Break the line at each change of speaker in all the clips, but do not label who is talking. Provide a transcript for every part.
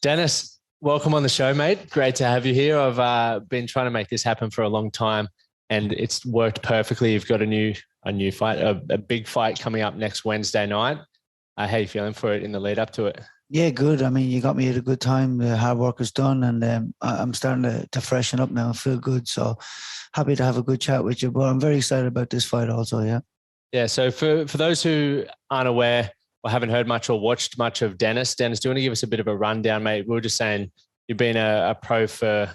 Dennis, welcome on the show, mate. Great to have you here. I've been trying to make this happen for a long time, and it's worked perfectly. You've got a new fight, a big fight coming up next Wednesday night. How are you feeling for it in the lead up to it?
Yeah, good. I mean, you got me at a good time. The hard work is done, and I'm starting to freshen up now and feel good. So happy to have a good chat with you. But I'm very excited about this fight also, yeah.
Yeah, so for those who aren't aware or haven't heard much or watched much of Dennis, do you want to give us a bit of a rundown, mate? We were just saying you've been a pro for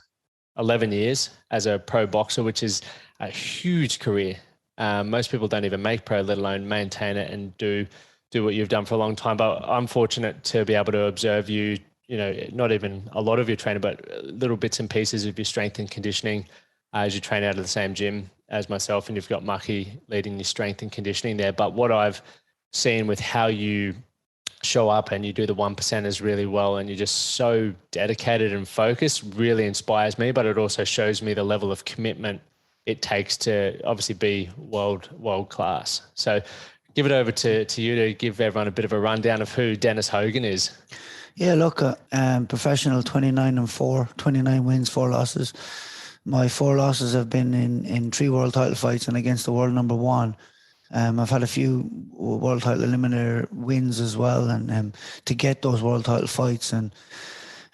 11 years as a pro boxer, which is a huge career. Most people don't even make pro, let alone maintain it and do what you've done for a long time. But I'm fortunate to be able to observe you, not even a lot of your training, but little bits and pieces of your strength and conditioning as you train out of the same gym as myself, and you've got Mucky leading your strength and conditioning there. But what I've seen with how you show up and you do the 1%ers really well, and you're just so dedicated and focused, really inspires me, but it also shows me the level of commitment it takes to obviously be world class. So give it over to you to give everyone a bit of a rundown of who Dennis Hogan is.
Yeah, look, professional 29-4, 29 wins, 4 losses. My 4 losses have been in 3 world title fights and against the world number 1. I've had a few world title eliminator wins as well, and to get those world title fights, and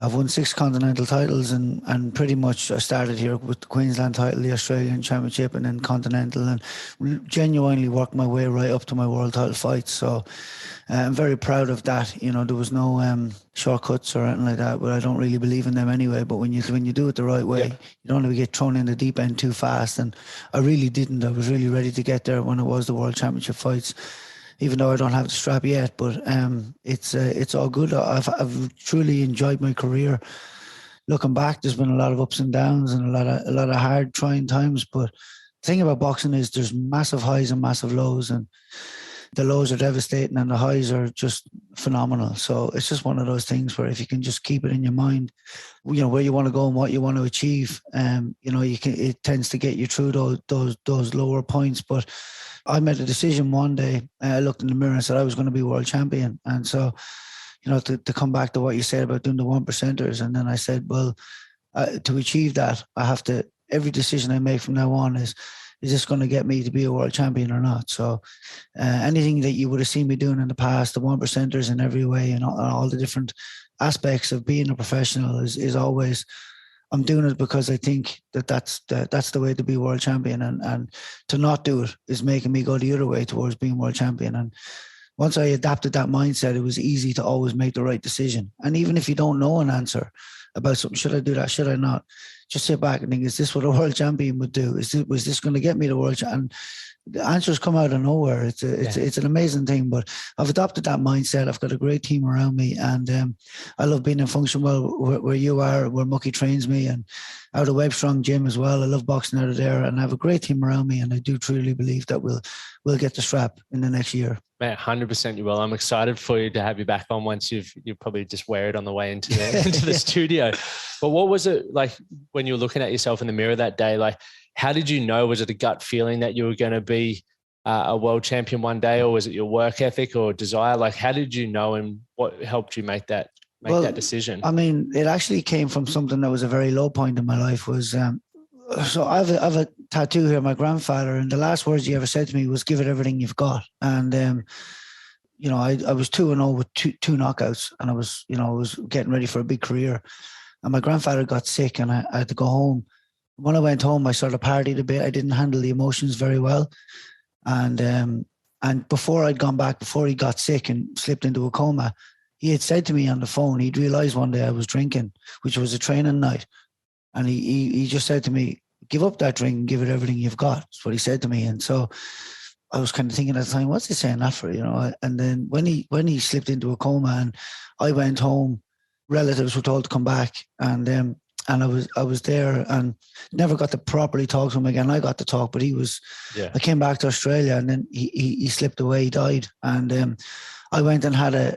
I've won 6 continental titles, and pretty much I started here with the Queensland title, the Australian Championship, and then continental, and genuinely worked my way right up to my world title fights. So I'm very proud of that. There was no shortcuts or anything like that, but I don't really believe in them anyway. But when you do it the right way, you don't ever get thrown in the deep end too fast. And I really didn't. I was really ready to get there when it was the World Championship fights, even though I don't have the strap yet. But it's all good. I've truly enjoyed my career. Looking back, there's been a lot of ups and downs and a lot of hard trying times. But the thing about boxing is there's massive highs and massive lows, and the lows are devastating and the highs are just phenomenal. So it's just one of those things where if you can just keep it in your mind, where you want to go and what you want to achieve, it tends to get you through those lower points. But I made a decision one day. I looked in the mirror and said I was going to be world champion. And so, to come back to what you said about doing the 1%ers. And then I said, well, to achieve that, I have to, every decision I make from now on is this going to get me to be a world champion or not? So anything that you would have seen me doing in the past, the 1%ers in every way, and all the different aspects of being a professional is always, I'm doing it because I think that's the way to be world champion, and to not do it is making me go the other way towards being world champion. And once I adapted that mindset, it was easy to always make the right decision. And even if you don't know an answer about something, should I do that? Should I not? Just sit back and think, is this what a world champion would do? Was this going to get me the world champion? The answers come out of nowhere. It's an amazing thing. But I've adopted that mindset. I've got a great team around me, and I love being in Function Well where you are, where Mucky trains me, and out of Webstrong Gym as well. I love boxing out of there, and I have a great team around me, and I do truly believe that we'll get the strap in the next year.
Man, 100% you will. I'm excited for you to have you back on once you probably just wear it on the way into the studio. But what was it like when you were looking at yourself in the mirror that day? Like, how did you know? Was it a gut feeling that you were going to be a world champion one day, or was it your work ethic or desire? Like, how did you know, and what helped you make that decision?
I mean, it actually came from something that was a very low point in my life. Was so I have a tattoo here, my grandfather, and the last words he ever said to me was, "Give it everything you've got." And I was 2-0 with two knockouts, and I was getting ready for a big career. And my grandfather got sick, and I had to go home. When I went home, I sort of partied a bit. I didn't handle the emotions very well. And before I'd gone back, before he got sick and slipped into a coma, he had said to me on the phone, he'd realized one day I was drinking, which was a training night. And he just said to me, give up that drink and give it everything you've got. That's what he said to me. And so I was kind of thinking at the time, what's he saying that for? And then when he slipped into a coma and I went home, relatives were told to come back, and I was there and never got to properly talk to him again. I got to talk, but I came back to Australia, and then he slipped away, he died. And I went and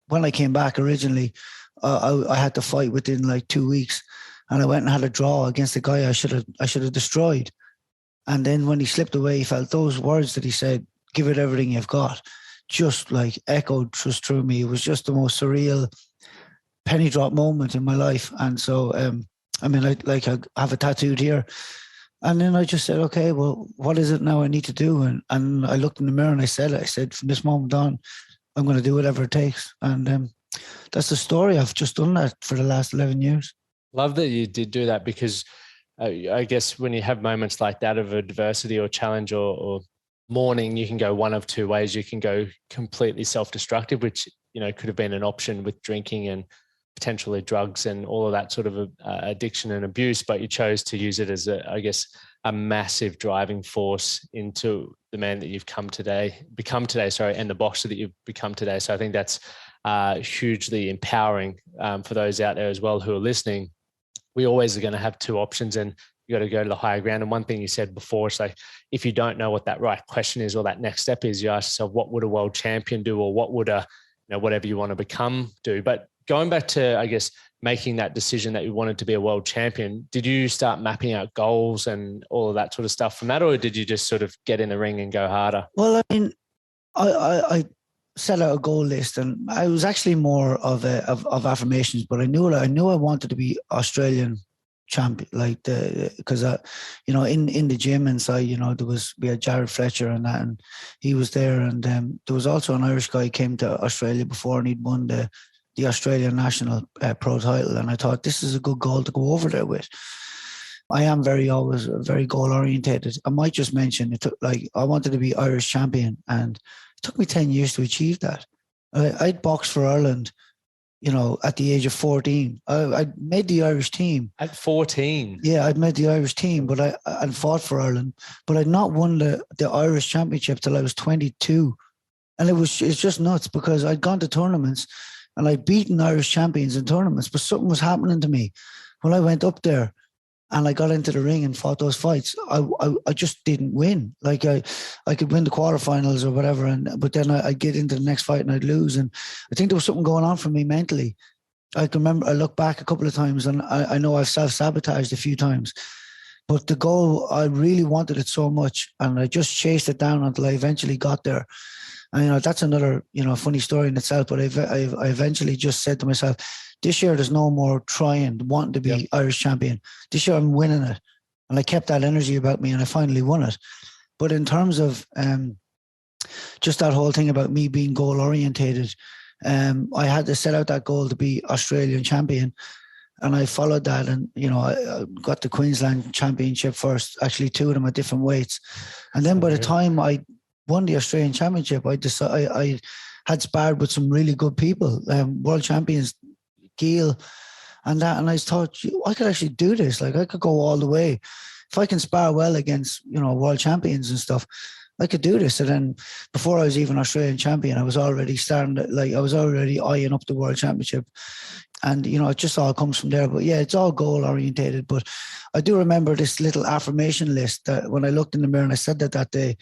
when I came back originally, I had to fight within like 2 weeks, and I went and had a draw against a guy I should have destroyed. And then when he slipped away, he felt those words that he said, give it everything you've got, just like echoed just through me. It was just the most surreal, penny drop moment in my life. And so, I mean, I have it tattooed here. And then I just said, okay, well, what is it now I need to do? And I looked in the mirror and I said, from this moment on, I'm going to do whatever it takes. And that's the story. I've just done that for the last 11 years.
Love that you did do that, because I guess when you have moments like that of adversity or challenge or mourning, you can go one of two ways. You can go completely self-destructive, which, you know, could have been an option with drinking and potentially drugs and all of that sort of addiction and abuse, but you chose to use it as a massive driving force into the man that you've become today, and the boxer that you've become today. So I think that's hugely empowering for those out there as well who are listening. We always are going to have two options, and you got to go to the higher ground. And one thing you said before, it's like, if you don't know what that right question is or that next step is, you ask yourself, what would a world champion do, or what would whatever you want to become do? But going back to, I guess, making that decision that you wanted to be a world champion, did you start mapping out goals and all of that sort of stuff from that, or did you just sort of get in the ring and go harder?
Well, I mean, I set out a goal list, and I was actually more of affirmations, but I knew I wanted to be Australian champion, like because you know, in the gym inside, you know, we had Jared Fletcher and that, and he was there, and there was also an Irish guy who came to Australia before, and he'd won the Australian national pro title, and I thought this is a good goal to go over there with. I am always very goal orientated. I might just mention it took, like, I wanted to be Irish champion, and it took me 10 years to achieve that. I'd boxed for Ireland, you know, at the age of 14. I made the Irish team. At
14?
Yeah, I'd made the Irish team, but I'd fought for Ireland, but I'd not won the Irish championship till I was 22. And it's just nuts, because I'd gone to tournaments and I'd beaten Irish champions in tournaments, but something was happening to me. When I went up there and I got into the ring and fought those fights, I just didn't win. Like I could win the quarterfinals or whatever, but then I'd get into the next fight and I'd lose. And I think there was something going on for me mentally. I can remember, I look back a couple of times, and I know I've self-sabotaged a few times, but the goal, I really wanted it so much, and I just chased it down until I eventually got there. And, you know, that's another, you know, funny story in itself, but I eventually just said to myself, this year there's no more wanting to be Irish champion. This year I'm winning it. And I kept that energy about me, and I finally won it. But in terms of just that whole thing about me being goal orientated, I had to set out that goal to be Australian champion. And I followed that, and, you know, I got the Queensland championship first, actually 2 of them at different weights. And then by the time I won the Australian championship, I had sparred with some really good people, world champions, Giel, and that. And I thought, I could actually do this. Like, I could go all the way. If I can spar well against, you know, world champions and stuff, I could do this. And then before I was even Australian champion, I was already eyeing up the world championship. And, you know, it just all comes from there. But yeah, it's all goal orientated. But I do remember this little affirmation list that when I looked in the mirror and I said that day,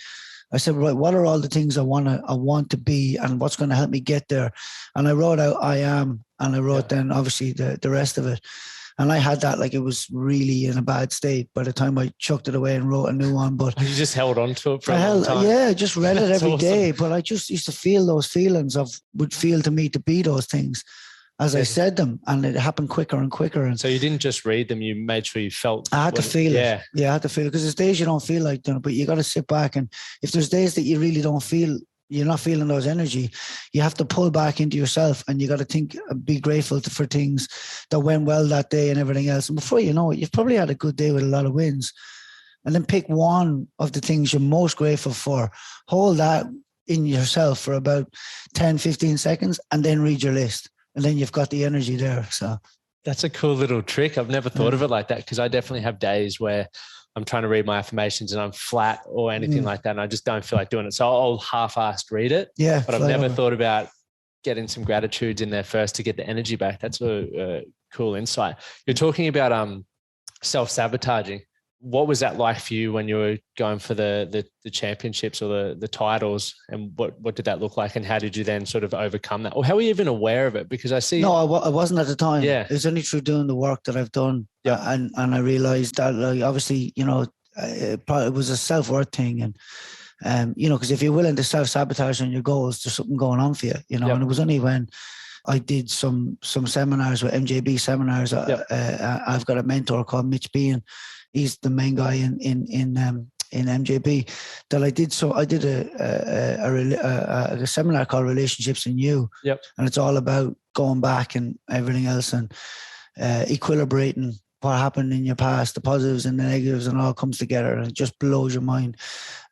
I said, right, what are all the things I want to be, and what's going to help me get there? And I wrote out I am, and I wrote then obviously the rest of it. And I had that, like, it was really in a bad state by the time I chucked it away and wrote a new one. But
you just held on to it for a long time.
Yeah, I just read it every day. But I just used to feel those feelings would feel to me to be those things as I said them, and it happened quicker and quicker. And
so you didn't just read them, you made sure you felt.
I had to feel it. Yeah, I had to feel it, because there's days you don't feel like doing it, but you got to sit back. And if there's days that you really don't feel, you're not feeling those energy, you have to pull back into yourself, and you got to think, be grateful for things that went well that day and everything else. And before you know it, you've probably had a good day with a lot of wins. And then pick one of the things you're most grateful for, hold that in yourself for about 10, 15 seconds, and then read your list. And then you've got the energy there. So
that's a cool little trick. I've never thought of it like that, because I definitely have days where I'm trying to read my affirmations and I'm flat or anything like that, and I just don't feel like doing it. So I'll half-assed read it.
Yeah.
But I've never thought about getting some gratitudes in there first to get the energy back. That's a cool insight. You're talking about self-sabotaging. What was that like for you when you were going for the championships or the titles, and what did that look like, and how did you then sort of overcome that, or how were you even aware of it? Because I see.
No, I wasn't at the time.
Yeah.
It was only through doing the work that I've done.
Yeah.
And I realized that, like, obviously, you know, it was a self-worth thing. And, you know, because if you're willing to self-sabotage on your goals, there's something going on for you, you know. And it was only when I did some seminars with MJB seminars.
Yep.
I've got a mentor called Mitch Bean. He's the main guy in MJB that I did. So I did a seminar called Relationships in You.
Yep.
And it's all about going back and everything else and equilibrating what happened in your past, the positives and the negatives, and all comes together, and it just blows your mind.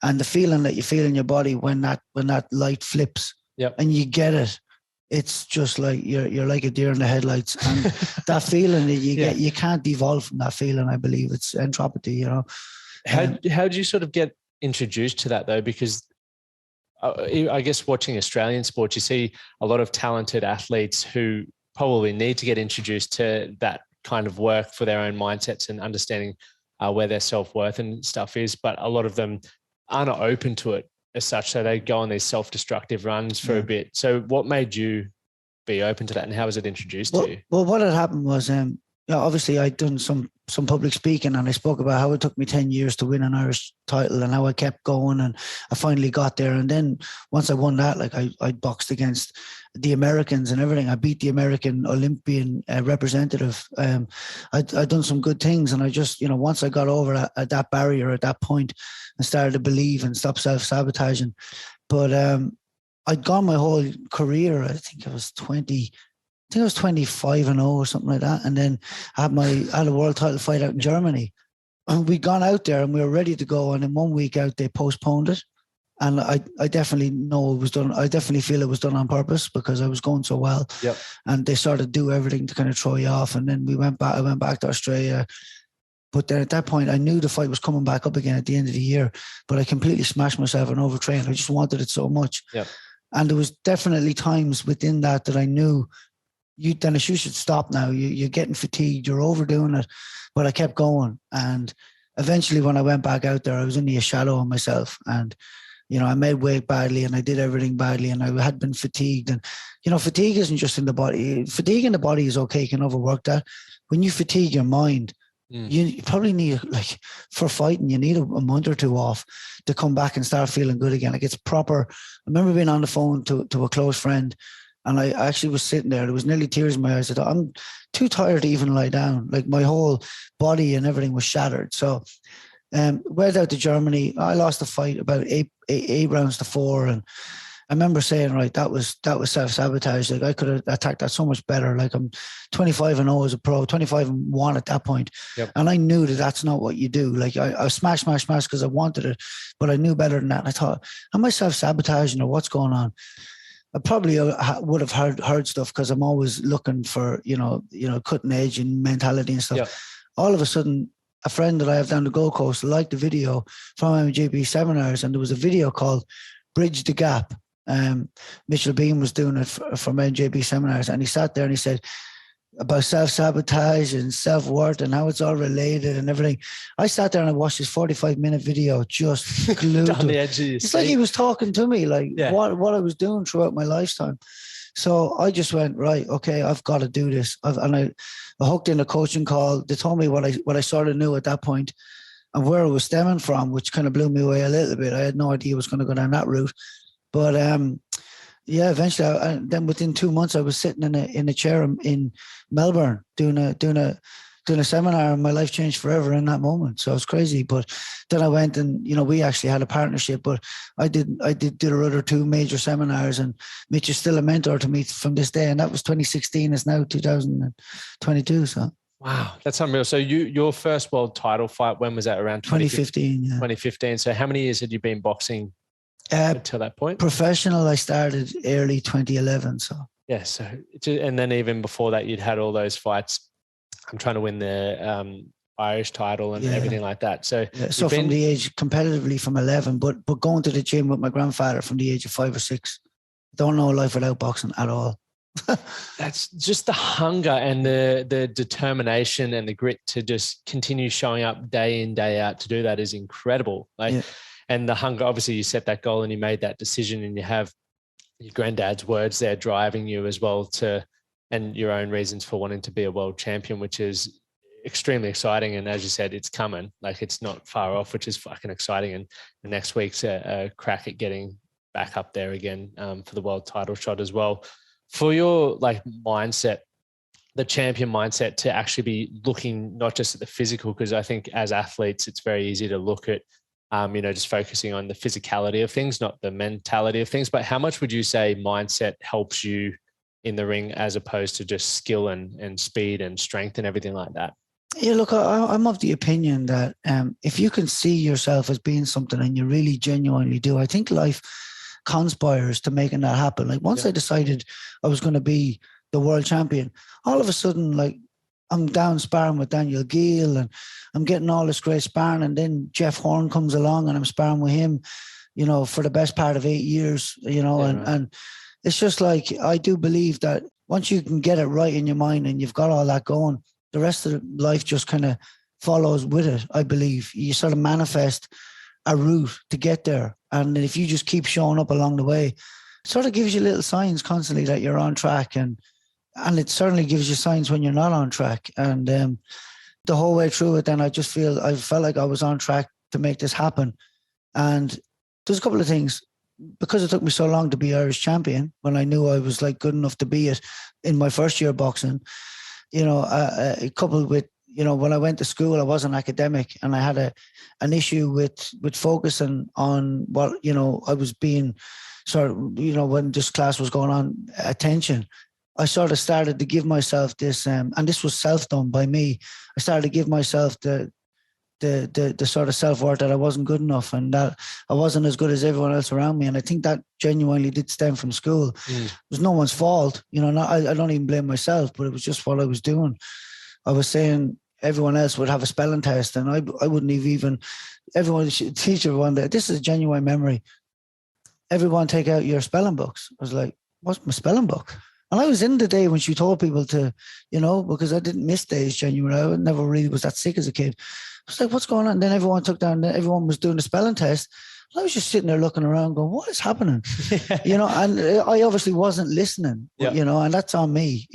And the feeling that you feel in your body when that light flips,
yep,
and you get it, it's just like you're like a deer in the headlights. And that feeling that you get, you can't devolve from that feeling. I believe it's entropy, you know.
How do you sort of get introduced to that though? Because I guess watching Australian sports, you see a lot of talented athletes who probably need to get introduced to that kind of work for their own mindsets and understanding where their self-worth and stuff is. But a lot of them aren't open to it as such. So they go on these self-destructive runs for a bit. So what made you be open to that, and how was it introduced to you?
Well, what had happened was, obviously I'd done some public speaking, and I spoke about how it took me 10 years to win an Irish title and how I kept going, and I finally got there. And then once I won that, like I boxed against the Americans and everything. I beat the American Olympian representative. I'd done some good things, and I just, once I got over at that barrier at that point and started to believe and stop self-sabotaging. But I'd gone my whole career, I think I was 25-0 or something like that. And then I had a world title fight out in Germany. And we'd gone out there and we were ready to go. And in 1 week out, they postponed it. And I definitely know it was done. I definitely feel it was done on purpose because I was going so well.
Yep.
And they started to do everything to kind of throw you off. And then I went back to Australia. But then at that point, I knew the fight was coming back up again at the end of the year. But I completely smashed myself and overtrained. I just wanted it so much.
Yep.
And there was definitely times within that I knew, Dennis, you should stop now. You're getting fatigued. You're overdoing it. But I kept going. And eventually when I went back out there, I was only a shadow of myself. And, I made weight badly and I did everything badly and I had been fatigued. And, fatigue isn't just in the body. Fatigue in the body is okay. You can overwork that. When you fatigue your mind, you probably need, like, for fighting, you need a month or two off to come back and start feeling good again. Like, it's proper. I remember being on the phone to a close friend, and I actually was sitting there. There was nearly tears in my eyes. I thought, I'm too tired to even lie down. Like, my whole body and everything was shattered. So went out to Germany. I lost the fight about eight rounds to 4. And I remember saying, right, that was self-sabotage. Like, I could have attacked that so much better. Like, I'm 25-0 as a pro, 25-1 at that point.
Yep. And
I knew that that's not what you do. Like, I smash because I wanted it, but I knew better than that. And I thought, am I self-sabotaging or what's going on? I probably would have heard stuff because I'm always looking for, cutting edge and mentality and stuff.
Yep.
All of a sudden, a friend that I have down the Gold Coast liked the video from MJB seminars, and there was a video called Bridge the Gap. Mitchell Bean was doing it from MJB seminars, and he sat there and he said about self-sabotage and self-worth and how it's all related and everything. I sat there and I watched this 45-minute video just glued
on the edge of your
It's
seat.
like he was talking to me, like what I was doing throughout my lifetime. So I just went, right, okay, I've got to do this. I hooked in a coaching call. They told me what I sort of knew at that point and where it was stemming from, which kind of blew me away a little bit. I had no idea I was going to go down that route. But eventually, then within 2 months, I was sitting in a chair in Melbourne doing a seminar, and my life changed forever in that moment. So it's crazy. But then I went and, we actually had a partnership, but I did a other 2 major seminars, and Mitch is still a mentor to me from this day. And that was 2016. It's now 2022. So.
Wow, that's unreal. So your first world title fight, when was that? Around
2015.
2015. So how many years had you been boxing until that point?
Professional, I started early 2011. So.
Yeah. So, and then even before that, you'd had all those fights. I'm trying to win the Irish title and everything like that. So,
so from the age competitively from 11, but going to the gym with my grandfather from the age of 5 or 6. Don't know life without boxing at all.
That's just the hunger and the determination and the grit to just continue showing up day in, day out to do that is incredible. And the hunger, obviously you set that goal and you made that decision, and you have your granddad's words there driving you as well and your own reasons for wanting to be a world champion, which is extremely exciting. And as you said, it's coming, like it's not far off, which is fucking exciting. And the next week's a crack at getting back up there again for the world title shot as well. For your like mindset, the champion mindset, to actually be looking not just at the physical, because I think as athletes, it's very easy to look at, just focusing on the physicality of things, not the mentality of things. But how much would you say mindset helps you in the ring as opposed to just skill and speed and strength and everything like that?
Yeah, look, I'm of the opinion that if you can see yourself as being something and you really genuinely do, I think life conspires to making that happen. Like once I decided I was going to be the world champion, all of a sudden, like I'm down sparring with Daniel Gill and I'm getting all this great sparring. And then Jeff Horn comes along and I'm sparring with him, for the best part of 8 years, and it's just like, I do believe that once you can get it right in your mind and you've got all that going, the rest of life just kind of follows with it. I believe you sort of manifest a route to get there. And if you just keep showing up along the way, it sort of gives you little signs constantly that you're on track. And it certainly gives you signs when you're not on track. And the whole way through it, then I felt like I was on track to make this happen. And there's a couple of things. Because it took me so long to be Irish champion, when I knew I was like good enough to be it in my first year of boxing, coupled with, when I went to school, I wasn't academic and I had an issue with focusing on what, I was being sort of, when this class was going on, attention. I sort of started to give myself this, and this was self-done by me. I started to give myself the sort of self-worth that I wasn't good enough and that I wasn't as good as everyone else around me. And I think that genuinely did stem from school. It was no one's fault. I don't even blame myself, but it was just what I was doing. I was saying everyone else would have a spelling test and I wouldn't even, everyone should teach everyone that this is a genuine memory. Everyone take out your spelling books. I was like, what's my spelling book? And I was in the day when she told people to, because I didn't miss days genuinely. I never really was that sick as a kid. I was like, what's going on? And then everyone everyone was doing the spelling test. And I was just sitting there looking around going, what is happening? And I obviously wasn't listening, and that's on me,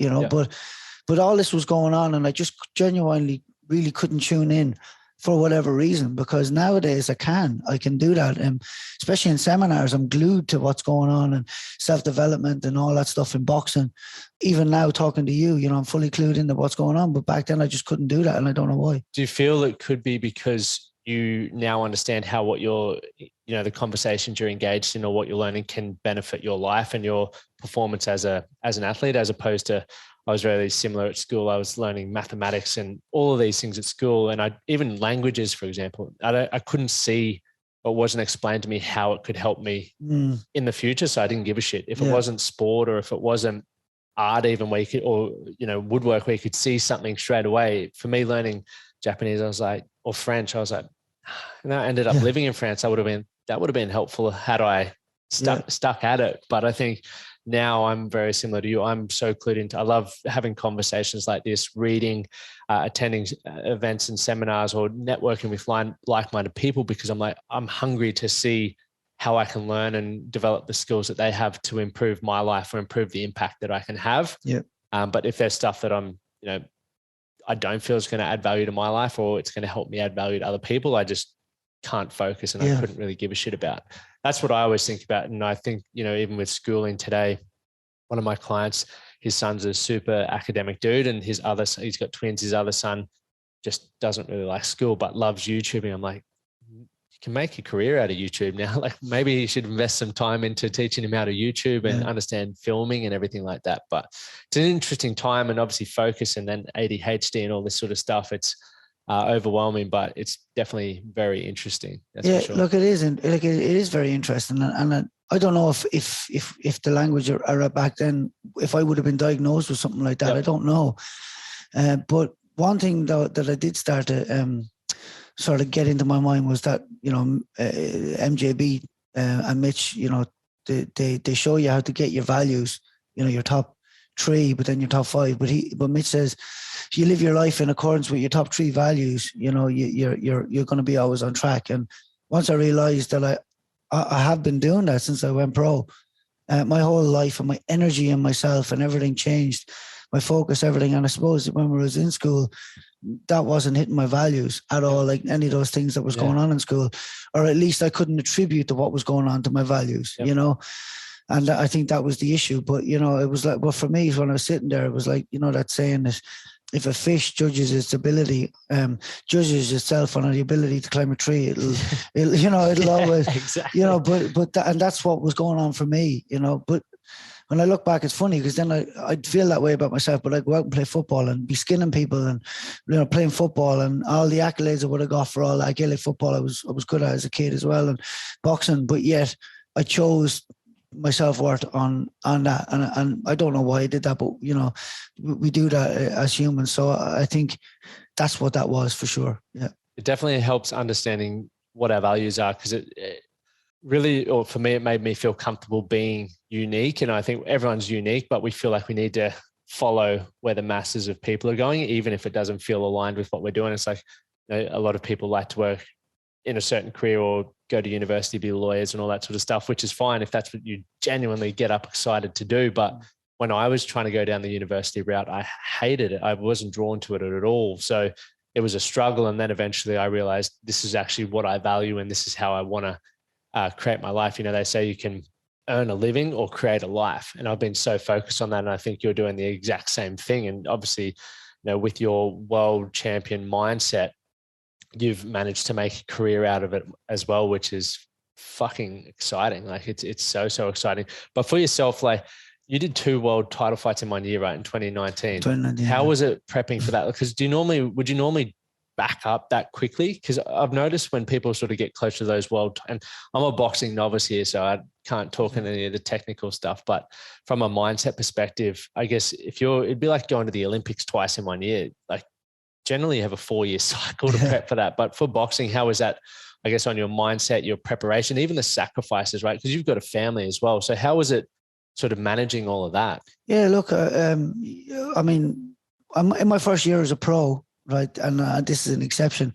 but all this was going on and I just genuinely really couldn't tune in for whatever reason, because nowadays I can do that. And especially in seminars, I'm glued to what's going on and self-development and all that stuff in boxing. Even now talking to you, I'm fully clued into what's going on. But back then I just couldn't do that and I don't know why.
Do you feel it could be because you now understand how what you're, the conversations you're engaged in or what you're learning can benefit your life and your performance as an athlete, as opposed to, I was really similar at school. I was learning mathematics and all of these things at school. And even languages, for example, I couldn't see or wasn't explained to me how it could help me in the future. So I didn't give a shit. If it wasn't sport or if it wasn't art, even where you could, or, woodwork where you could see something straight away. For me, learning Japanese, I was like, or French, I was like, and I ended up living in France. That would have been helpful had I stuck at it. But I think now I'm very similar to you. I'm so clued into, I love having conversations like this, reading, attending events and seminars or networking with like-minded people, because I'm hungry to see how I can learn and develop the skills that they have to improve my life or improve the impact that I can have.
Yeah.
But if there's stuff that I don't feel is going to add value to my life or it's going to help me add value to other people, I just can't focus and I couldn't really give a shit about. That's what I always think about. And I think, even with schooling today, one of my clients, his son's a super academic dude and he's got twins. His other son just doesn't really like school, but loves YouTubing. I'm like, you can make a career out of YouTube now. Like maybe you should invest some time into teaching him how to YouTube and understand filming and everything like that. But it's an interesting time and obviously focus and then ADHD and all this sort of stuff. It's overwhelming, but it's definitely very interesting. That's for sure.
Look, it is, it is very interesting, and I don't know if the language era back then, if I would have been diagnosed with something like that, I don't know. But one thing that I did start to sort of get into my mind was that MJB and Mitch, they show you how to get your values, your top 3, but then your top 5. But Mitch says, if you live your life in accordance with your top 3 values, you're going to be always on track. And once I realized that I have been doing that since I went pro, my whole life and my energy and myself and everything changed, my focus, everything. And I suppose when we was in school, that wasn't hitting my values at all, like any of those things that was going on in school, or at least I couldn't attribute to what was going on to my values, And I think that was the issue. But, you know, it was like, well, for me, when I was sitting there, it was like, you know, that saying that if a fish judges its ability, judges itself on the ability to climb a tree, it'll you know, it'll always,
exactly.
you know, and that's what was going on for me, you know. But when I look back, it's funny because then I'd feel that way about myself, but I'd go out and play football and be skinning people and, you know, playing football and all the accolades I would have got for all that Gaelic football I was good at as a kid as well, and boxing. But yet I chose my self-worth on that, and I don't know why I did that, but you know, we do that as humans. So I think that's what that was for sure. Yeah,
it definitely helps understanding what our values are, because it really, or for me, it made me feel comfortable being unique. And I think everyone's unique, but we feel like we need to follow where the masses of people are going, even if it doesn't feel aligned with what we're doing. It's like, you know, a lot of people like to work in a certain career or go to university, be lawyers and all that sort of stuff, which is fine if that's what you genuinely get up excited to do. But when I was trying to go down the university route, I hated it. I wasn't drawn to it at all. So it was a struggle. And then eventually I realized this is actually what I value and this is how I want to create my life. You know, they say you can earn a living or create a life. And I've been so focused on that. And I think you're doing the exact same thing. And obviously, you know, with your world champion mindset, you've managed to make a career out of it as well, which is fucking exciting. Like it's so exciting. But for yourself, like you did 2 world title fights in 1 year, right? In 2019. How was it prepping for that? Because would you normally back up that quickly? Because I've noticed when people sort of get close to those and I'm a boxing novice here, so I can't talk in any of the technical stuff, but from a mindset perspective, I guess it'd be like going to the Olympics twice in 1 year. Like generally you have a 4-year cycle to prep for that. But for boxing, how was that, I guess, on your mindset, your preparation, even the sacrifices, right? Because you've got a family as well. So how was it sort of managing all of that?
Yeah, look, I mean, I'm in my first year as a pro, right? And this is an exception.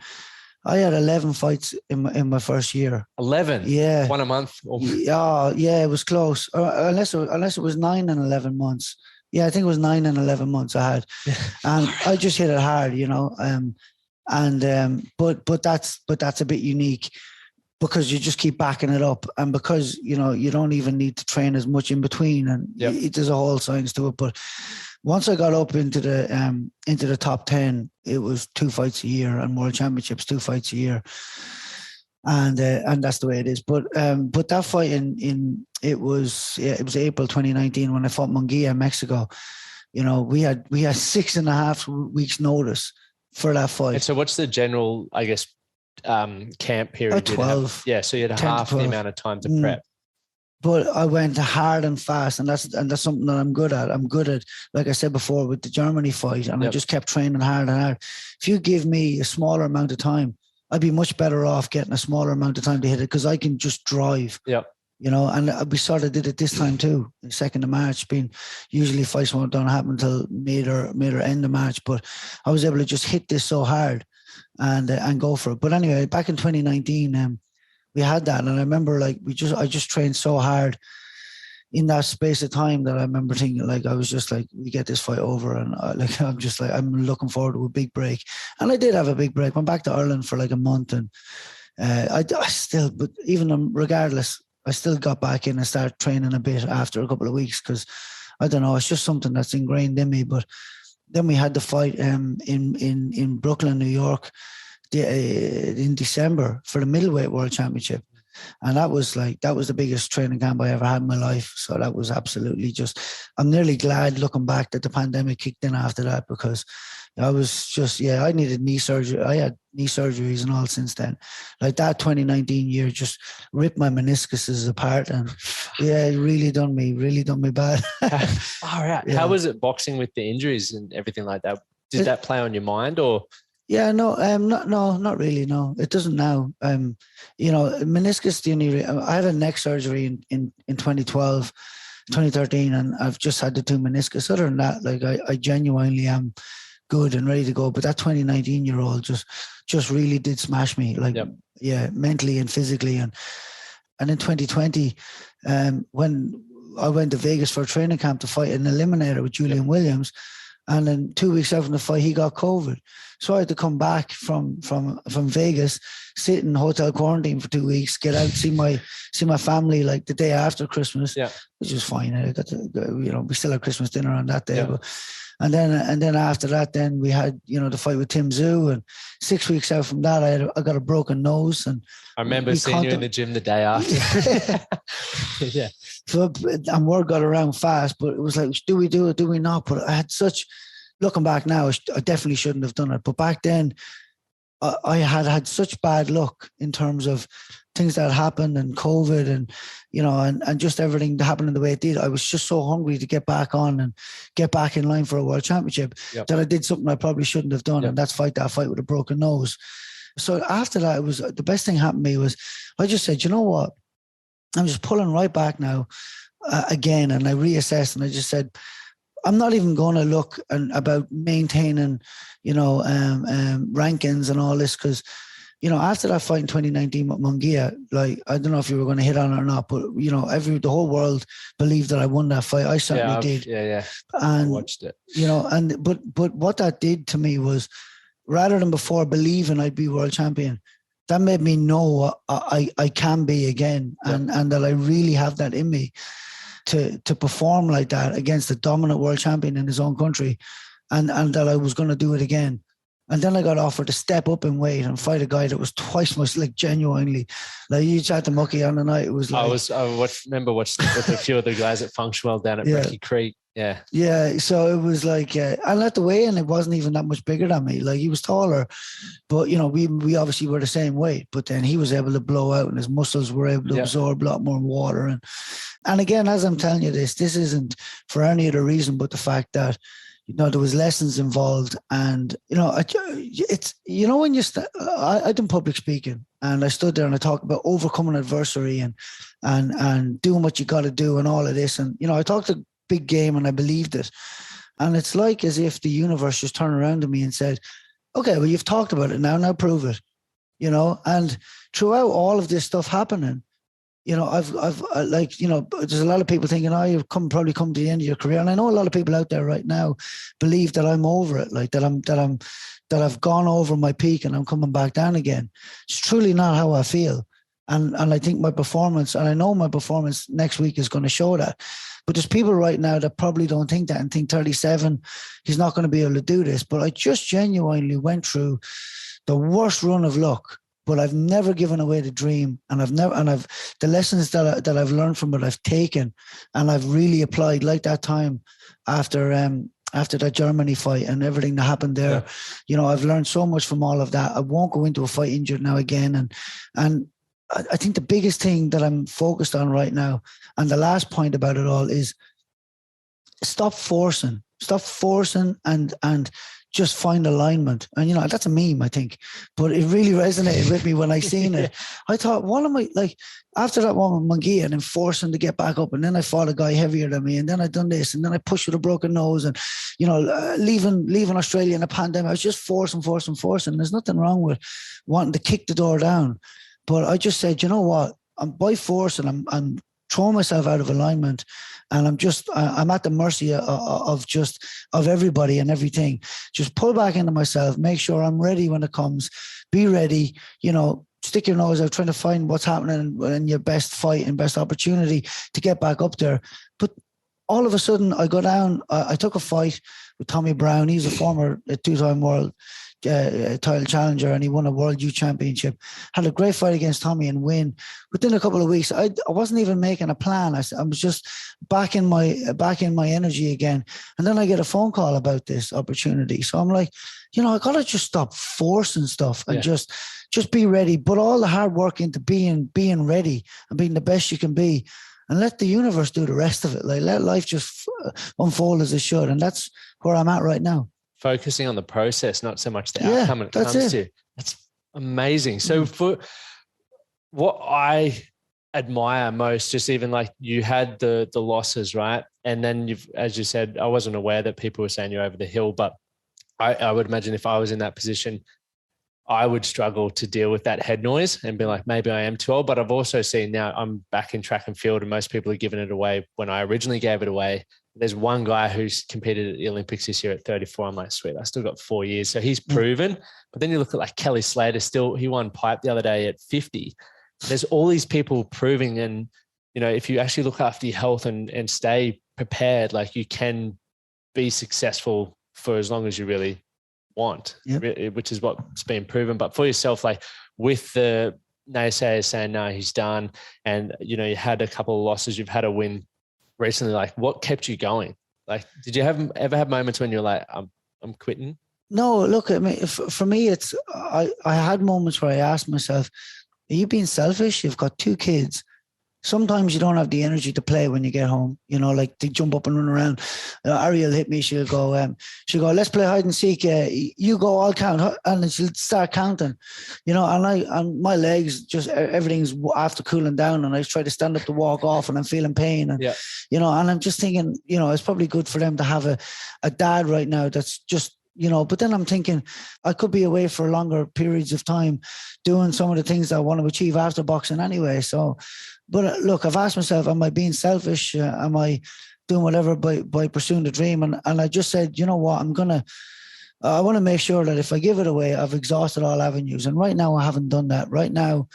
I had 11 fights in my first year.
11?
Yeah.
1 a month?
Yeah, it was close. Unless it was 9 and 11 months. Yeah, I think it was 9 and 11 months I had. And I just hit it hard, you know. But that's a bit unique because you just keep backing it up, and because, you know, you don't even need to train as much in between, and there's a whole science to it. But once I got up into the top 10, it was 2 fights a year, and world championships 2 fights a year, and that's the way it is. But that fight it was April 2019 when I fought Munguia in Mexico. You know, we had 6.5 weeks notice for that fight.
And so what's the general, I guess, camp period?
12.
Yeah, so you had half the amount of time to prep.
But I went hard and fast, and that's something that I'm good at. I'm good at, like I said before, with the Germany fight, and I just kept training hard and hard. If you give me a smaller amount of time, I'd be much better off getting a smaller amount of time to hit it, because I can just drive.
Yep.
You know, and we sort of did it this time too. The 2nd of March, being usually fights don't happen until mid or end of March, but I was able to just hit this so hard and go for it. But anyway, back in 2019, we had that, and I remember like I just trained so hard in that space of time that I remember thinking, like, I was just like, we get this fight over, and I'm looking forward to a big break. And I did have a big break. Went back to Ireland for like a month, and but even regardless, I still got back in and started training a bit after a couple of weeks, because I don't know, it's just something that's ingrained in me. But then we had the fight in Brooklyn, New York, in December for the middleweight world championship. And that was the biggest training camp I ever had in my life. So that was absolutely I'm nearly glad looking back that the pandemic kicked in after that, because I was I needed knee surgery. I had knee surgeries and all since then. Like that 2019 year just ripped my meniscuses apart, and it really done me bad.
All right. Yeah. How was it boxing with the injuries and everything like that? Did that play on your mind, or?
Yeah, no, not really. No, it doesn't now. You know, meniscus, I had a neck surgery in 2012, 2013, and I've just had the 2 meniscus. Other than that, like I genuinely am good and ready to go. But that 2019-year-old just really did smash me, like, mentally and physically. And in 2020, when I went to Vegas for a training camp to fight an eliminator with Julian Williams, And then 2 weeks after the fight, he got COVID. So I had to come back from Vegas, sit in hotel quarantine for 2 weeks, get out, see my family like the day after Christmas, which was fine. I got to, we still had Christmas dinner on that day. Yeah. But, and then after that, then we had, the fight with Tim Tszyu, and 6 weeks out from that, I got a broken nose. And
I remember seeing you in the gym the day after. Yeah.
So, and word got around fast, but it was like, do we do it? Do we not? But I had looking back now, I definitely shouldn't have done it. But back then, I had such bad luck in terms of things that happened and COVID and, and just everything happening the way it did. I was just so hungry to get back on and get back in line for a world championship that I did something I probably shouldn't have done. And that's fight with a broken nose. So after that, it was the best thing happened to me was I just said, you know what? I'm just pulling right back now again. And I reassessed and I just said, I'm not even going to look about maintaining, rankings and all this. Cause, after that fight in 2019 with Munguia, like, I don't know if you were going to hit on it or not, but the whole world believed that I won that fight. I certainly did.
Yeah.
And
I watched it,
but what that did to me was, rather than before believing I'd be world champion, that made me know I can be again, and that I really have that in me to perform like that against the dominant world champion in his own country, and that I was going to do it again. And then I got offered to step up in weight and fight a guy that was twice much, like, genuinely, like, you chat to Mucky on the night. It was like
I remember watching with a few of the guys at Functional down at Brecky Creek. Yeah.
So it was like, and at the weigh-in, it wasn't even that much bigger than me. Like, he was taller, but we obviously were the same weight. But then he was able to blow out, and his muscles were able to absorb a lot more water. And again, as I'm telling you this isn't for any other reason but the fact that, there was lessons involved. And, it's, when I done public speaking, and I stood there and I talked about overcoming adversity and doing what you got to do and all of this. And, I talked a big game and I believed it. And it's like as if the universe just turned around to me and said, okay, well, you've talked about it now prove it, and throughout all of this stuff happening, I've there's a lot of people thinking, you've probably come to the end of your career. And I know a lot of people out there right now believe that I'm over it, like that I've gone over my peak and I'm coming back down again. It's truly not how I feel. And I think my performance, and I know my performance next week is going to show that. But there's people right now that probably don't think that and think 37, he's not going to be able to do this. But I just genuinely went through the worst run of luck. But I've never given away the dream, and I've the lessons that I've learned from it, I've taken, and I've really applied. Like that time after that Germany fight and everything that happened there, I've learned so much from all of that. I won't go into a fight injured now again, and I think the biggest thing that I'm focused on right now, and the last point about it all, is stop forcing and just find alignment. And, that's a meme, I think, but it really resonated with me when I seen it. I thought, what am I, like, after that one with Munguia and then forcing to get back up, and then I fought a guy heavier than me, and then I done this, and then I pushed with a broken nose, and, leaving Australia in a pandemic, I was just forcing. There's nothing wrong with wanting to kick the door down. But I just said, you know what, by force, and I'm throwing myself out of alignment, and I'm at the mercy of everybody and everything. Just pull back into myself, make sure I'm ready when it comes, be ready, stick your nose out, trying to find what's happening in your best fight and best opportunity to get back up there. But all of a sudden I go down, I took a fight with Tommy Brown. He's a former two-time world title challenger, and he won a world youth championship. Had a great fight against Tommy and win. Within a couple of weeks, I wasn't even making a plan. I was just back in my energy again. And then I get a phone call about this opportunity. So I'm like, I gotta just stop forcing stuff and just be ready. Put all the hard work into being ready and being the best you can be, and let the universe do the rest of it. Like, let life just unfold as it should. And that's where I'm at right now.
Focusing on the process, not so much the outcome it comes to. That's amazing. So for what I admire most, just even like you had the losses, right? And then as you said, I wasn't aware that people were saying you're over the hill, but I would imagine if I was in that position, I would struggle to deal with that head noise and be like, maybe I am too old. But I've also seen now I'm back in track and field, and most people are giving it away when I originally gave it away. There's one guy who's competed at the Olympics this year at 34. I'm like, sweet, I still got 4 years. So he's proven. But then you look at like Kelly Slater, he won pipe the other day at 50. There's all these people proving. And, you know, if you actually look after your health and stay prepared, like you can be successful for as long as you really want, which is what's been proven. But for yourself, like with the naysayers saying, no, he's done. And, you know, you had a couple of losses, you've had a win recently, like what kept you going? Like, did you ever have moments when you're like, I'm quitting?
No, look, I mean, for me, it's, I had moments where I asked myself, are you being selfish? You've got 2 kids. Sometimes you don't have the energy to play when you get home, you know, like they jump up and run around. Ariel hit me. She'll go, let's play hide and seek. You go, I'll count. And then she'll start counting, you know, and my legs, just everything's after cooling down. And I try to stand up to walk off and I'm feeling pain. And, you know, and I'm just thinking, you know, it's probably good for them to have a dad right now that's just, you know, but then I'm thinking I could be away for longer periods of time doing some of the things that I want to achieve after boxing anyway. So, but look, I've asked myself, am I being selfish? Am I doing whatever by pursuing the dream? And I just said, you know what, I want to make sure that if I give it away, I've exhausted all avenues. And right now I haven't done that. Right now,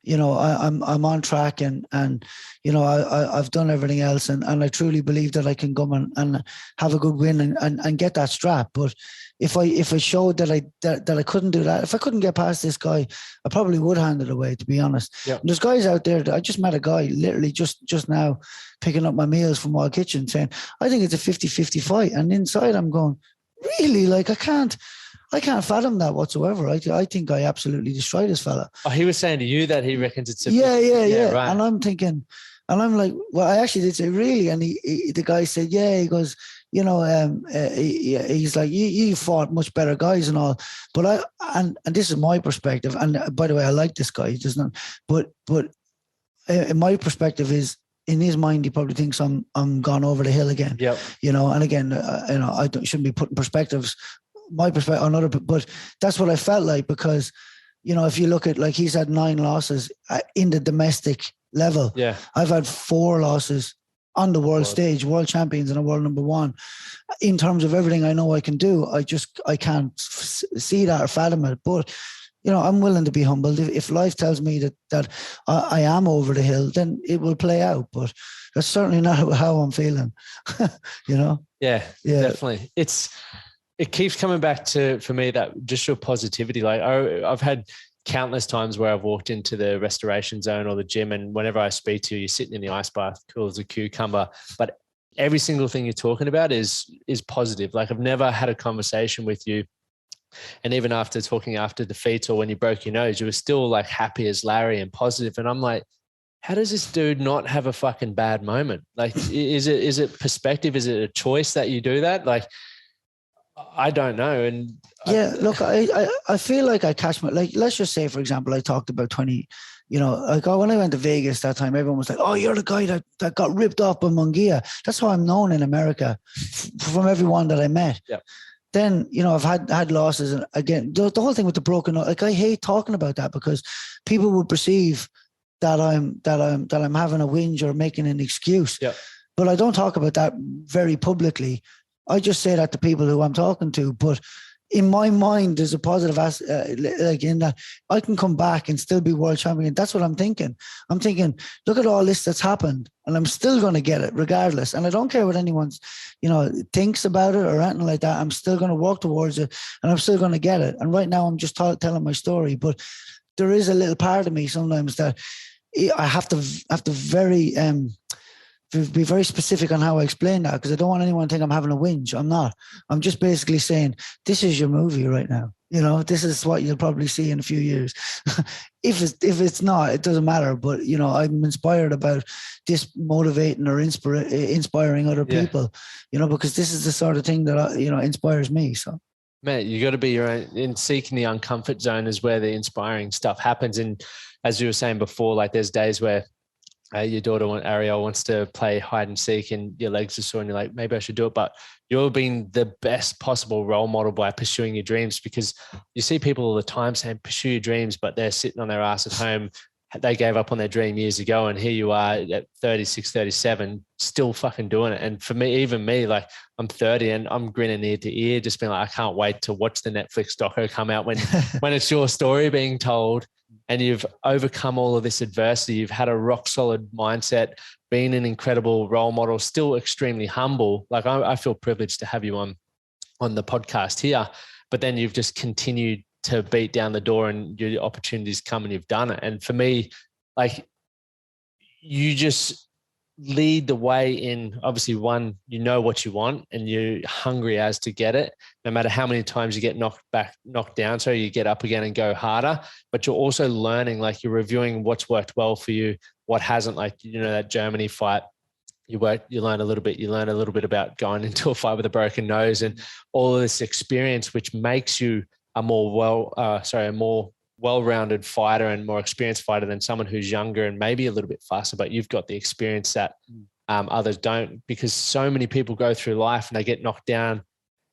you know, I'm on track and you know, I've done everything else and I truly believe that I can come and have a good win and get that strap. But if I showed that I couldn't do that, if I couldn't get past this guy, I probably would hand it away, to be honest. Yeah. There's guys out there that I just met a guy literally just now picking up my meals from Wild Kitchen saying, I think it's a 50-50 fight. And inside I'm going, really? Like I can't fathom that whatsoever. I think I absolutely destroyed this fella.
Oh, he was saying to you that he reckons it's a
yeah.
Right.
And I'm thinking, and I'm like, well, I actually did say, really? And the guy said, yeah. He goes, you know, he's like, you fought much better guys and all, but and this is my perspective. And by the way, I like this guy. He doesn't, but my perspective is, in his mind, he probably thinks I'm gone over the hill again.
Yep.
You know, and again, you know, shouldn't be putting perspectives, my perspective on other, but that's what I felt like, because, you know, if you look at, like, he's had 9 losses in the domestic level.
Yeah.
I've had 4 losses on the world stage, world champions and a world number 1. In terms of everything I know I can do, I can't see that or fathom it. But, you know, I'm willing to be humbled. If life tells me that I am over the hill, then it will play out. But that's certainly not how I'm feeling, you know?
Yeah, definitely. It keeps coming back to, for me, that just your positivity. Like I've had countless times where I've walked into the restoration zone or the gym, and whenever I speak to you, you're sitting in the ice bath, cool as a cucumber. But every single thing you're talking about is positive. Like I've never had a conversation with you, and even after talking after defeats or when you broke your nose, you were still like happy as Larry and positive. And I'm like, how does this dude not have a fucking bad moment? Like, is it perspective? Is it a choice that you do that? Like, I don't know. And
look, I feel like I catch my, like, let's just say, for example, I talked about 20, you know, like when I went to Vegas that time, everyone was like, oh, you're the guy that got ripped off by Munguia. That's how I'm known in America from everyone that I met.
Yeah.
Then, you know, I've had losses. And again, the whole thing with the broken, like, I hate talking about that because people will perceive that I'm having a whinge or making an excuse.
Yeah.
But I don't talk about that very publicly. I just say that to people who I'm talking to. But in my mind, there's a positive like in that I can come back and still be world champion. That's what I'm thinking. I'm thinking, look at all this that's happened, and I'm still going to get it regardless. And I don't care what anyone's, you know, thinks about it or anything like that. I'm still going to work towards it, and I'm still going to get it. And right now, I'm just telling my story. But there is a little part of me sometimes that I have to be very specific on how I explain that, because I don't want anyone to think I'm having a whinge. I'm not. I'm just basically saying, this is your movie right now. You know, this is what you'll probably see in a few years. If it's not, it doesn't matter. But, you know, I'm inspired about this motivating or inspiring other people, you know, because this is the sort of thing that, you know, inspires me. So,
mate, you got to be your own. In seeking the uncomfort zone is where the inspiring stuff happens. And as you were saying before, like there's days where your daughter, Ariel, wants to play hide and seek and your legs are sore and you're like, maybe I should do it. But you're being the best possible role model by pursuing your dreams, because you see people all the time saying pursue your dreams, but they're sitting on their ass at home they gave up on their dream years ago, and here you are at 36, 37, still fucking doing it. And for me, even me, like I'm 30 and I'm grinning ear to ear, just being like, I can't wait to watch the Netflix doco come out when it's your story being told and you've overcome all of this adversity. You've had a rock solid mindset, been an incredible role model, still extremely humble. Like I feel privileged to have you on the podcast here, but then you've just continued to beat down the door and your opportunities come and you've done it. And for me, like you just lead the way in, obviously one, you know what you want and you're hungry as to get it, no matter how many times you get knocked down. So you get up again and go harder, but you're also learning, like you're reviewing what's worked well for you, what hasn't. Like, you know, that Germany fight, you learn a little bit about going into a fight with a broken nose and all of this experience, which makes you a more well-rounded fighter and more experienced fighter than someone who's younger and maybe a little bit faster, but you've got the experience that others don't, because so many people go through life and they get knocked down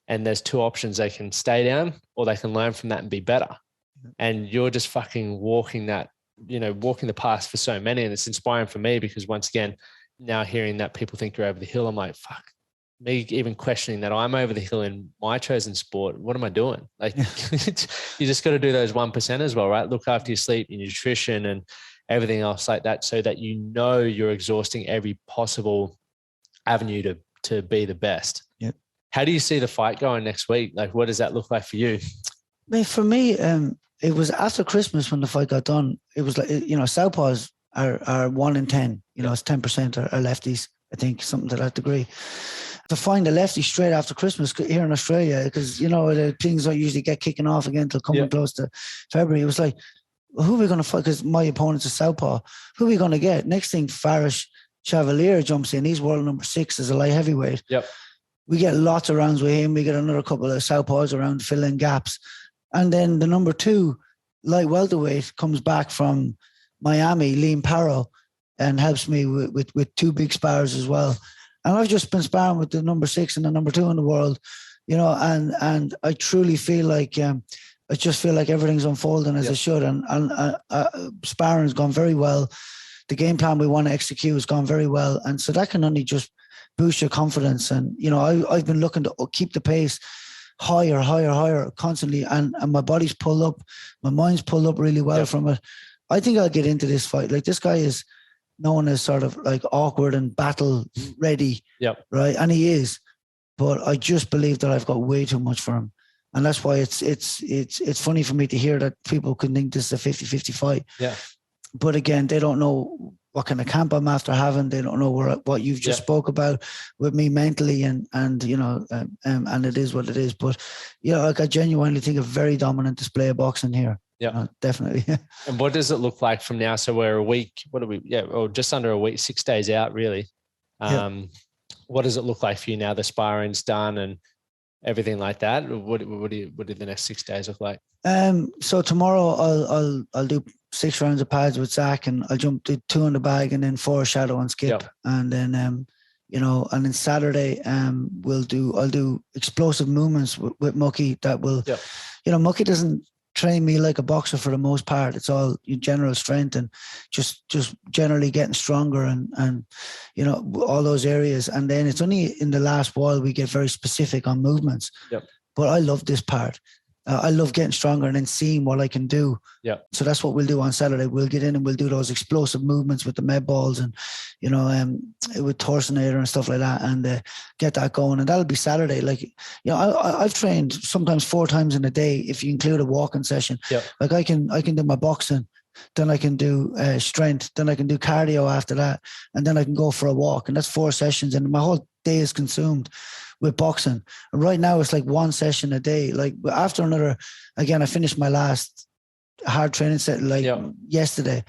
and there's two options. They can stay down or they can learn from that and be better. And you're just fucking walking the path for so many. And it's inspiring for me because once again, now hearing that people think you're over the hill, I'm like, fuck. Me even questioning that I'm over the hill in my chosen sport. What am I doing? Like you just got to do those 1% as well, right? Look after your sleep, your nutrition and everything else like that so that you know you're exhausting every possible avenue to be the best.
Yep.
How do you see the fight going next week? Like, what does that look like for you?
For me, it was after Christmas when the fight got done. It was like, you know, southpaws are 1 in 10, you know, it's 10% are lefties, I think, something to that degree. To find a lefty straight after Christmas here in Australia, because, you know, the things don't usually get kicking off again until coming close to February. It was like, well, who are we going to fight? Because my opponent's a southpaw. Who are we going to get? Next thing, Farish Chevalier jumps in. He's world number 6 as a light heavyweight.
Yep.
We get lots of rounds with him. We get another couple of southpaws around to fill in gaps. And then the number 2 light welterweight comes back from Miami, Liam Parrow, and helps me with 2 big spars as well. And I've just been sparring with the number 6 and the number 2 in the world, you know, and I truly feel like, I just feel like everything's unfolding as it should. And sparring's gone very well. The game plan we want to execute has gone very well. And so that can only just boost your confidence. And, you know, I've been looking to keep the pace higher constantly. And my body's pulled up. My mind's pulled up really well from it. I think I'll get into this fight. Like, this guy is known as sort of like awkward and battle ready. Yep. Right. And he is, but I just believe that I've got way too much for him. And that's why it's funny for me to hear that people could think this is a 50-50 fight. Yeah. But again, they don't know what kind of camp I'm after having. They don't know what you've just spoke about with me mentally and you know, and it is what it is. But, you know, like I genuinely think a very dominant display of boxing here. Yeah, definitely.
And what does it look like from now? So we're a week, or just under a week, 6 days out, really. What does it look like for you now? The sparring's done and everything like that. What do the next 6 days look like?
So tomorrow I'll do 6 rounds of pads with Zach, and I'll jump to 2 in the bag and then 4 shadow and skip. And then you know, and then Saturday I'll do explosive movements with Mucky that will, you know, Mucky doesn't train me like a boxer for the most part. It's all general strength and just generally getting stronger and you know, all those areas. And then it's only in the last while we get very specific on movements. But I love this part. I love getting stronger and then seeing what I can do. So that's what we'll do on Saturday. We'll get in and we'll do those explosive movements with the med balls and, you know, with Torsionator and stuff like that, and get that going. And that'll be Saturday. Like, you know, I've trained sometimes 4 times in a day if you include a walking session. Like I can do my boxing, then I can do strength, then I can do cardio after that, and then I can go for a walk. And that's 4 sessions, and my whole day is consumed with boxing. And right now it's like 1 session a day. Like after another, again, I finished my last hard training set yesterday,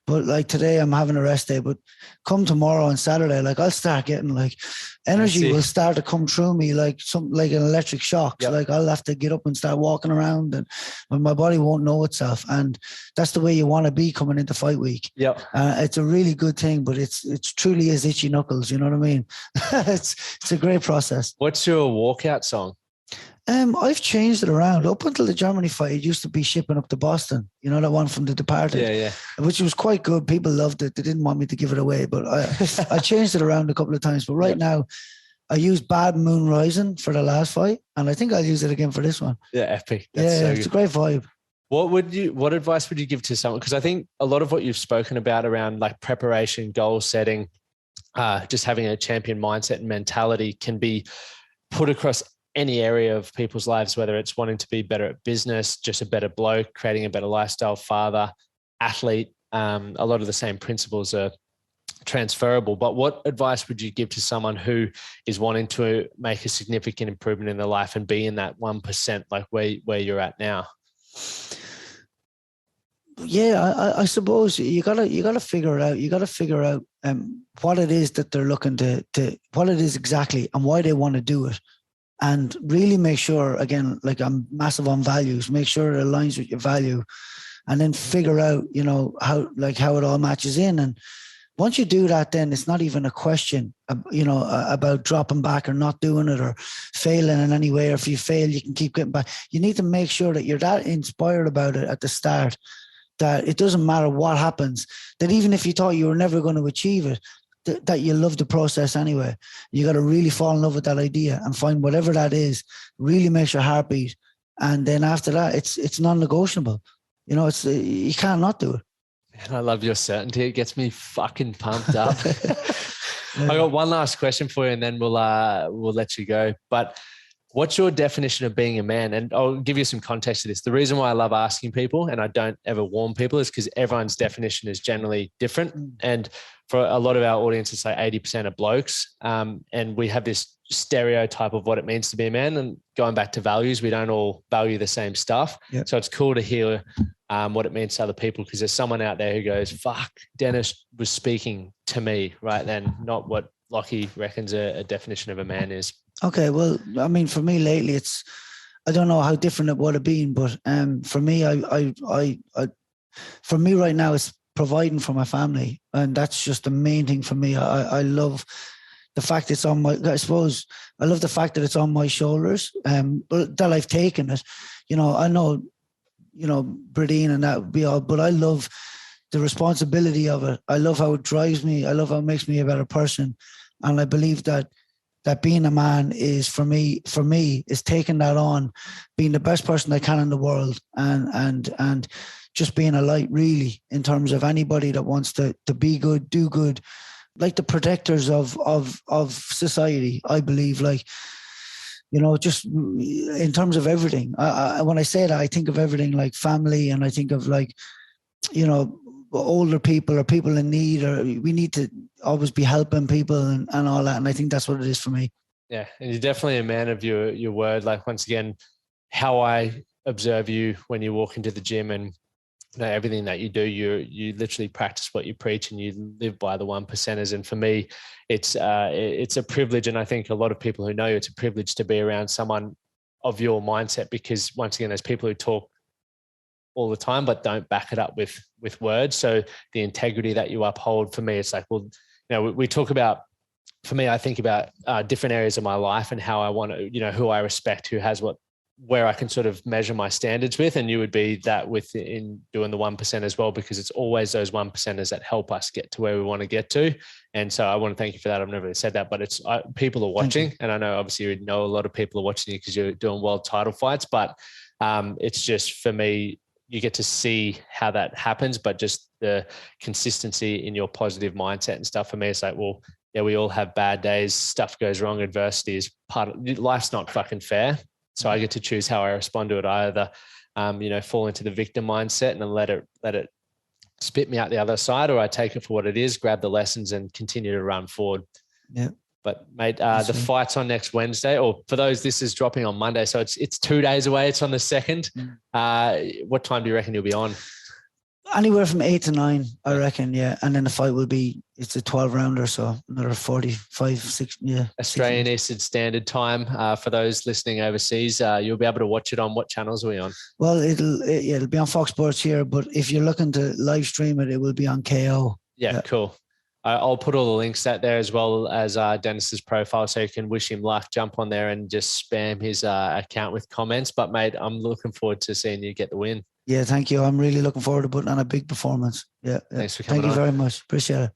but like today I'm having a rest day. But come tomorrow and Saturday, like I'll start getting like energy will start to come through me like an electric shock. So like I'll have to get up and start walking around, and my body won't know itself. And that's the way you want to be coming into fight week. It's a really good thing, but it's truly is itchy knuckles. You know what I mean? It's a great process.
What's your walkout song?
I've changed it around. Up until the Germany fight, it used to be shipping up to Boston. You know, that one from The Departed.
Yeah.
Which was quite good. People loved it. They didn't want me to give it away, but I changed it around a couple of times. But right now, I used Bad Moon Rising for the last fight, and I think I'll use it again for this one.
Yeah, epic. That's so
it's a great vibe.
What advice would you give to someone? Because I think a lot of what you've spoken about around like preparation, goal setting, just having a champion mindset and mentality can be put across any area of people's lives, whether it's wanting to be better at business, just a better bloke, creating a better lifestyle, father, athlete. A lot of the same principles are transferable. But what advice would you give to someone who is wanting to make a significant improvement in their life and be in that 1%, like where you're at now?
Yeah, I suppose you gotta figure it out. You gotta figure out what it is that they're looking to what it is exactly and why they want to do it. And really make sure, again, like I'm massive on values, make sure it aligns with your value, and then figure out, you know, how it all matches in. And once you do that, then it's not even a question, you know, about dropping back or not doing it or failing in any way. Or if you fail, you can keep getting back. You need to make sure that you're that inspired about it at the start that it doesn't matter what happens, that even if you thought you were never going to achieve it, that you love the process anyway. You got to really fall in love with that idea and find whatever that is, really makes your heart beat. And then after that, it's non-negotiable. You know, you can't not do it.
Man, I love your certainty. It gets me fucking pumped up. I got one last question for you and then we'll let you go. But what's your definition of being a man? And I'll give you some context to this. The reason why I love asking people and I don't ever warn people is because everyone's definition is generally different. And for a lot of our audience, it's like 80% are blokes. And we have this stereotype of what it means to be a man. And going back to values, we don't all value the same stuff. Yep. So it's cool to hear what it means to other people, because there's someone out there who goes, fuck, Dennis was speaking to me right then, not what Lockie reckons a definition of a man is.
Okay, well, I mean, for me lately, I don't know how different it would have been, but for me, for me right now, it's providing for my family, and that's just the main thing for me. I love the fact it's on my. I suppose I love the fact that it's on my shoulders, but that I've taken it. You know, I know, you know, Bradine and that would be all, but I love the responsibility of it. I love how it drives me. I love how it makes me a better person, and I believe that being a man is for me is taking that on, being the best person I can in the world, and just being a light, really, in terms of anybody that wants to be good, do good, like the protectors of society. I believe, like, you know, just in terms of everything. When I say that, I think of everything like family, and I think of, like, you know, older people or people in need, or we need to always be helping people and all that. And I think that's what it is for me.
Yeah. And you're definitely a man of your word. Like, once again, how I observe you when you walk into the gym and, you know, everything that you do, you literally practice what you preach and you live by the 1%ers. And for me, it's a privilege. And I think a lot of people who know you, it's a privilege to be around someone of your mindset, because once again, there's people who talk all the time, but don't back it up with words. So the integrity that you uphold, for me, it's like, well, you know, we talk about, for me, I think about different areas of my life and how I want to, you know, who I respect, who has where I can sort of measure my standards with. And you would be that in doing the 1% as well, because it's always those 1%ers that help us get to where we want to get to. And so I want to thank you for that. I've never really said that, but it's people are watching, and I know obviously you know a lot of people are watching you because you're doing world title fights, but it's just, for me, you get to see how that happens, but just the consistency in your positive mindset and stuff. For me, it's like, well, yeah, we all have bad days. Stuff goes wrong. Adversity is part of life's not fucking fair. So I get to choose how I respond to it. I either, you know, fall into the victim mindset and then let it spit me out the other side, or I take it for what it is, grab the lessons and continue to run forward.
Yeah.
But mate, the fight's on next Wednesday, or for those, this is dropping on Monday. So it's 2 days away. It's on the 2nd. What time do you reckon you'll be on?
Anywhere from 8 to 9, I reckon. Yeah. And then the fight will be, it's a 12 rounder. So another 45, 6. Yeah.
Australian Eastern Standard Time. For those listening overseas, you'll be able to watch it on what channels are we on?
Well, it'll be on Fox Sports here, but if you're looking to live stream it, it will be on KO.
Yeah. Cool. I'll put all the links out there as well as Dennis's profile, so you can wish him luck. Jump on there and just spam his account with comments. But mate, I'm looking forward to seeing you get the win.
Yeah, thank you. I'm really looking forward to putting on a big performance. Yeah.
Thanks for coming on.
Thank you very much. Appreciate it.